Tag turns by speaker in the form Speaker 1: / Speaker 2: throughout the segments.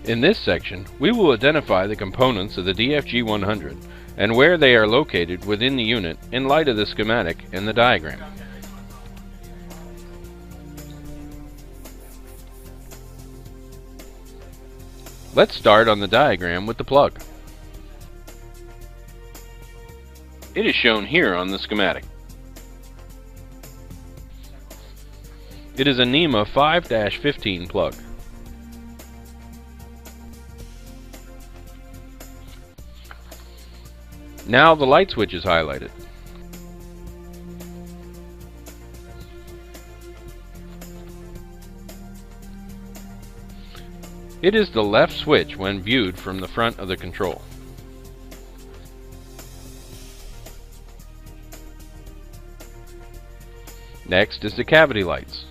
Speaker 1: In this section, we will identify the components of the DFG-100 and where they are located within the unit in light of the schematic and the diagram. Let's start on the diagram with the plug. It is shown here on the schematic. It is a NEMA 5-15 plug. Now the light switch is highlighted. It is the left switch when viewed from the front of the control. Next is the cavity lights.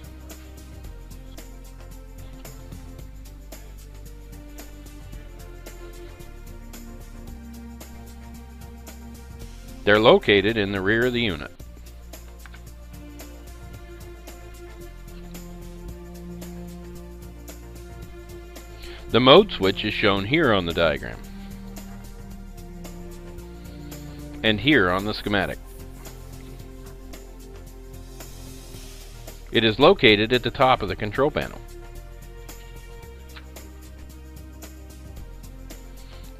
Speaker 1: They're located in the rear of the unit. The mode switch is shown here on the diagram and here on the schematic. It is located at the top of the control panel.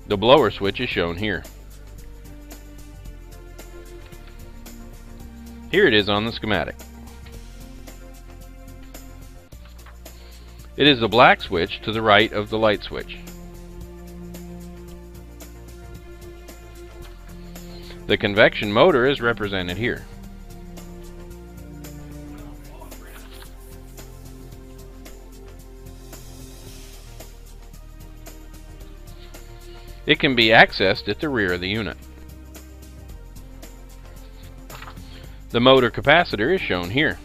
Speaker 1: The blower switch is shown here. Here it is on the schematic. It is the black switch to the right of the light switch. The convection motor is represented here. It can be accessed at the rear of the unit. The motor capacitor is shown here.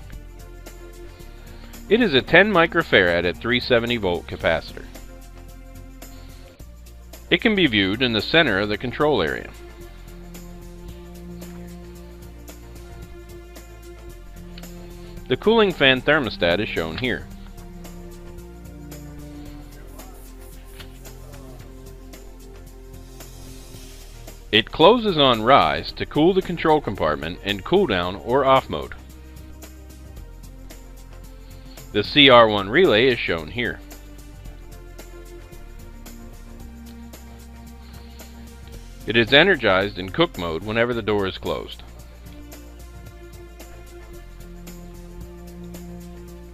Speaker 1: It is a 10 microfarad at 370 volt capacitor. It can be viewed in the center of the control area. The cooling fan thermostat is shown here. It closes on rise to cool the control compartment in cool down or off mode. The CR1 relay is shown here. It is energized in cook mode whenever the door is closed.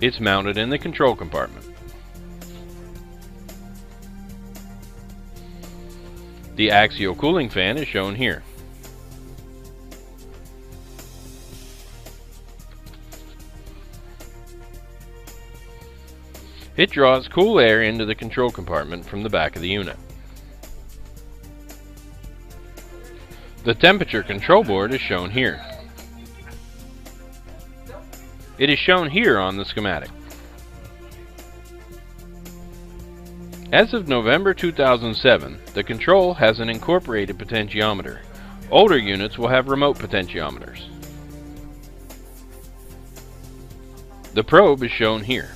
Speaker 1: It's mounted in the control compartment. The axial cooling fan is shown here. It draws cool air into the control compartment from the back of the unit. The temperature control board is shown here. It is shown here on the schematic. As of November 2007, the control has an incorporated potentiometer. Older units will have remote potentiometers. The probe is shown here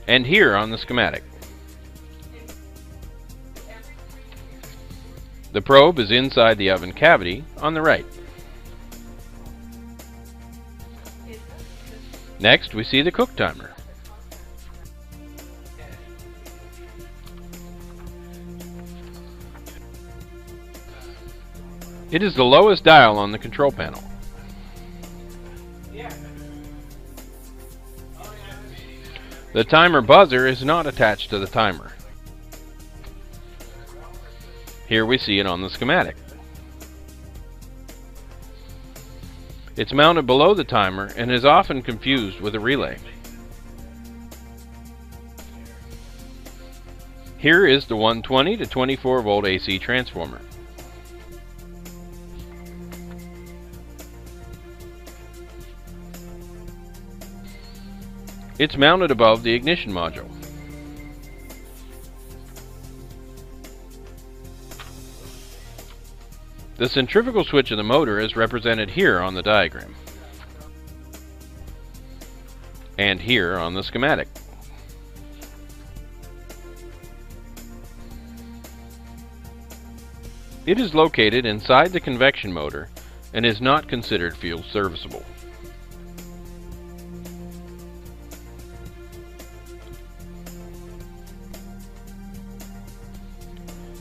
Speaker 1: and here on the schematic. The probe is inside the oven cavity on the right. Next, we see the cook timer. It is the lowest dial on the control panel. The timer buzzer is not attached to the timer. Here we see it on the schematic. It's mounted below the timer and is often confused with a relay. Here is the 120 to 24 volt AC transformer. It's mounted above the ignition module. The centrifugal switch of the motor is represented here on the diagram and here on the schematic. It is located inside the convection motor and is not considered field serviceable.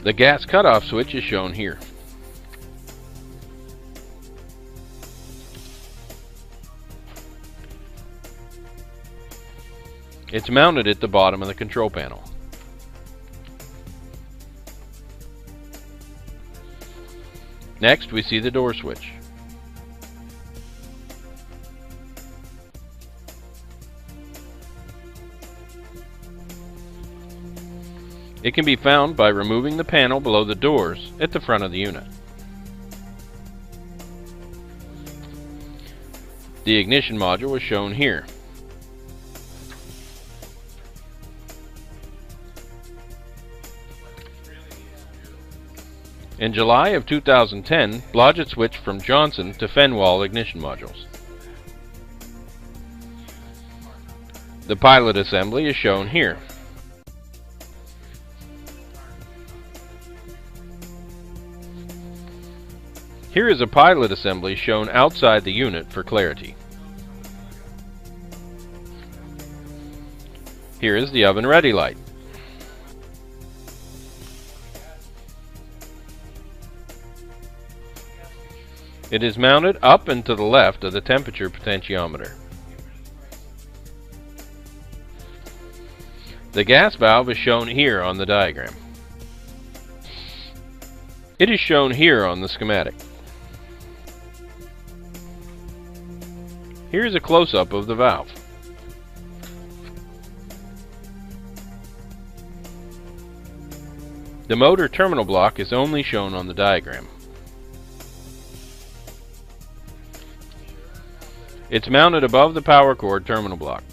Speaker 1: The gas cutoff switch is shown here. It's mounted at the bottom of the control panel. Next, we see the door switch. It can be found by removing the panel below the doors at the front of the unit. The ignition module is shown here. In July of 2010, Blodgett switched from Johnson to Fenwal ignition modules. The pilot assembly is shown here. Here is a pilot assembly shown outside the unit for clarity. Here is the oven ready light. It is mounted up and to the left of the temperature potentiometer. The gas valve is shown here on the diagram. It is shown here on the schematic. Here is a close-up of the valve. The motor terminal block is only shown on the diagram. It's mounted above the power cord terminal block.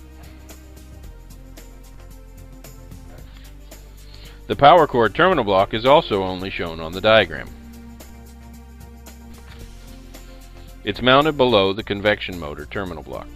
Speaker 1: The power cord terminal block is also only shown on the diagram. It's mounted below the convection motor terminal block.